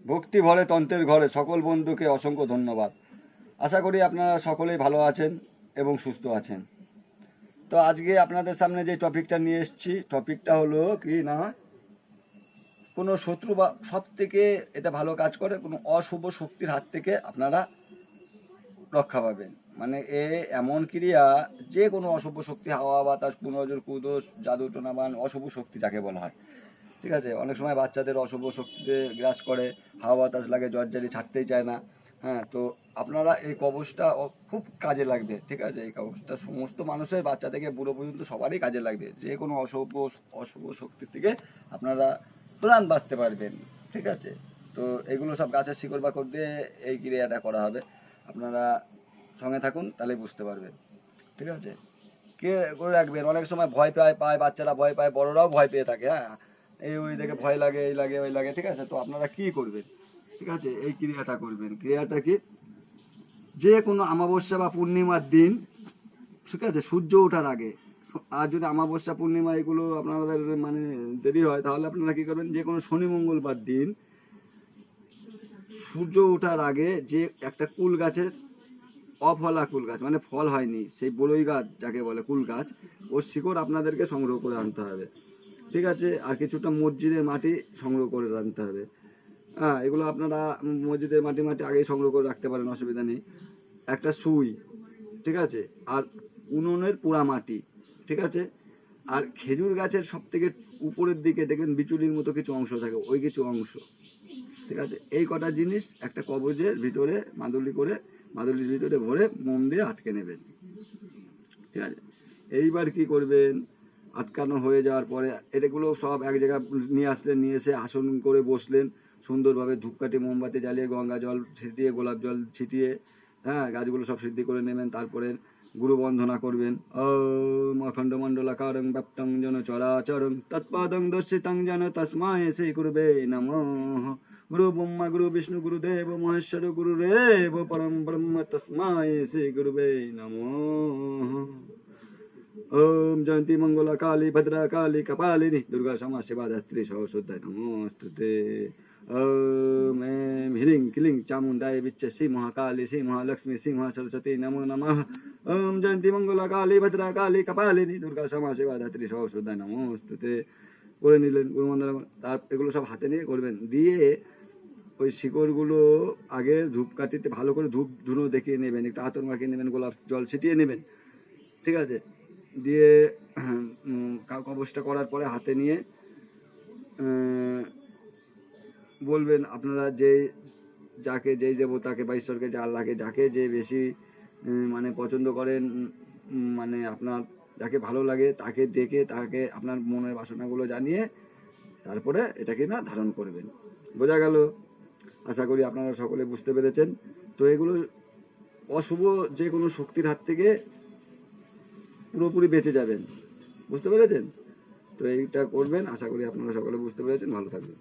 ভক্তি ভরে তন্ত্রের ঘরে সকল বন্ধুকে অসংখ্য ধন্যবাদ। আশা করি আপনারা সকলেই ভালো আছেন এবং সুস্থ আছেন। তো আজকে আপনাদের সামনে যে টপিকটা নিয়ে এসেছি, টপিকটা হলো কি না, কোনো শত্রু বা সব থেকে এটা ভালো কাজ করে, কোনো অশুভ শক্তির হাত থেকে আপনারা রক্ষা পাবেন। মানে এমন ক্রিয়া, যে কোনো অশুভ শক্তি, হাওয়া বাতাস, কুনজর কুদোষ, জাদু টোনাবান, অশুভ শক্তি যাকে বলা হয়, ঠিক আছে। অনেক সময় বাচ্চাদের অশুভ শক্তিতে গ্রাস করে, হাওয়া বাতাস লাগে, জ্বরজারি ছাড়তেই চায় না। হ্যাঁ, তো আপনারা এই কবচটা খুব কাজে লাগবে, ঠিক আছে। এই কবচটা সমস্ত মানুষের, বাচ্চা থেকে বুড়ো পর্যন্ত সবারই কাজে লাগবে। যে কোনো অশুভ শক্তির থেকে আপনারা প্রাণ বাঁচতে পারবেন, ঠিক আছে। তো এগুলো সব গাছের শিকড় বাকড় দিয়ে এই ক্রিয়াটা করা হবে। আপনারা সঙ্গে থাকুন, তাহলে বুঝতে পারবেন, ঠিক আছে। কে করে রাখবেন, অনেক সময় ভয় পায় বাচ্চারা, ভয় পায়, বড়রাও ভয় পেয়ে থাকে। হ্যাঁ, এই ওই দেখে ভয় লাগে, এই লাগে ওই লাগে, ঠিক আছে। তো আপনারা কি করবেন, ঠিক আছে, এই ক্রিয়াটা করবেন। ক্রিয়াটা কি, যে কোনো অমাবস্যা বা পূর্ণিমার দিন, ঠিক আছে, সূর্য ওঠার আগে। আর যদি অমাবস্যা পূর্ণিমা এগুলো আপনাদের মানে দেরি হয়, তাহলে আপনারা কি করবেন, যে কোনো শনি মঙ্গলবার দিন সূর্য ওঠার আগে যে একটা কুল গাছের, অফলা কুল গাছ মানে ফল হয়নি, সেই বড়ই গাছ যাকে বলে কুল গাছ, ওর শিকড় আপনাদেরকে সংগ্রহ করে আনতে হবে, ঠিক আছে। আর কিছুটা মসজিদের মাটি সংগ্রহ করে আনতে হবে। হ্যাঁ, এগুলো আপনারা মসজিদের মাটি আগেই সংগ্রহ করে রাখতে পারেন, অসুবিধা নেই। একটা সুই, ঠিক আছে, আর উনুনের পোড়া মাটি, ঠিক আছে। আর খেজুর গাছের সব থেকে উপরের দিকে দেখবেন বিচুলির মতো কিছু অংশ থাকে, ওই কিছু অংশ, ঠিক আছে। এই কটা জিনিস একটা কবজের ভিতরে মাদুলির ভিতরে ভরে মোম দিয়ে আটকে নেবেন, ঠিক আছে। এইবার কি করবেন, আটকানো হয়ে যাওয়ার পরে এটাগুলো সব এক জায়গায় নিয়ে আসলেন, নিয়ে এসে আসন করে বসলেন, সুন্দরভাবে ধূপকাঠি মোমবাতি জ্বালিয়ে, গঙ্গা জল ছিটিয়ে, গোলাপ জল ছিটিয়ে, হ্যাঁ, গাছগুলো সব সিদ্ধি করে নেবেন। তারপরে গুরু বন্ধনা করবেন। ওম অখণ্ড মণ্ডলাকারং ব্যাপ্তং জন চরাচরং তৎপাদং দর্শিতং যেন তস্মায় শ্রী গুরুবে নমঃ। গুরু ব্রহ্মা গুরু বিষ্ণু গুরুদেব মহেশ্বর গুরুরেব পরম ব্রহ্ম তস্মায় শ্রী গুরুবে নমঃ। ओम जयंती मंगला काली भद्रा काली कपालिनी दुर्गा क्षमा शिवा धात्री सरस्वती नमोस्तुते। ओम ऐं ह्रीं क्लीं चामुंडाय विच्चे श्री महाकाली श्री महालक्ष्मी श्री महासरस्वती नमो नमः। ओम जयंती मंगला काली भद्रा काली कपालिनी दुर्गा क्षमा शिवा धात्री सरस्वती नमोस्तुते। করে নিলেন গুরুমন্ডল, তার এগুলো সব হাতে নিয়ে করবেন। দিয়ে ওই শিকড়গুলো আগে ধূপকাঠিতে ভালো করে ধূপ ধুনো দেখিয়ে নেবেন, একটু আতর মাখিয়ে নেবেন, গোলাপ জল ছিটিয়ে নেবেন, ঠিক আছে। দিয়ে কবচটা করার পরে হাতে নিয়ে বলবেন আপনারা যাকে, যেই দেবতাকে বা ঈশ্বরকে, যা লাগে, যাকে যে বেশি মানে পছন্দ করেন, মানে আপনার যাকে ভালো লাগে, তাকে ডেকে, তাকে আপনার মনের বাসনাগুলো জানিয়ে তারপরে এটাকে না ধারণ করবেন। বোঝা গেল? আশা করি আপনারা সকলে বুঝতে পেরেছেন। তো এগুলো অশুভ যে কোনো শক্তির হাত থেকে পুরোপুরি বেঁচে যাবেন, বুঝতে পেরেছেন? তো এইটা করবেন, আশা করি আপনারা সকলে বুঝতে পেরেছেন। ভালো থাকবেন।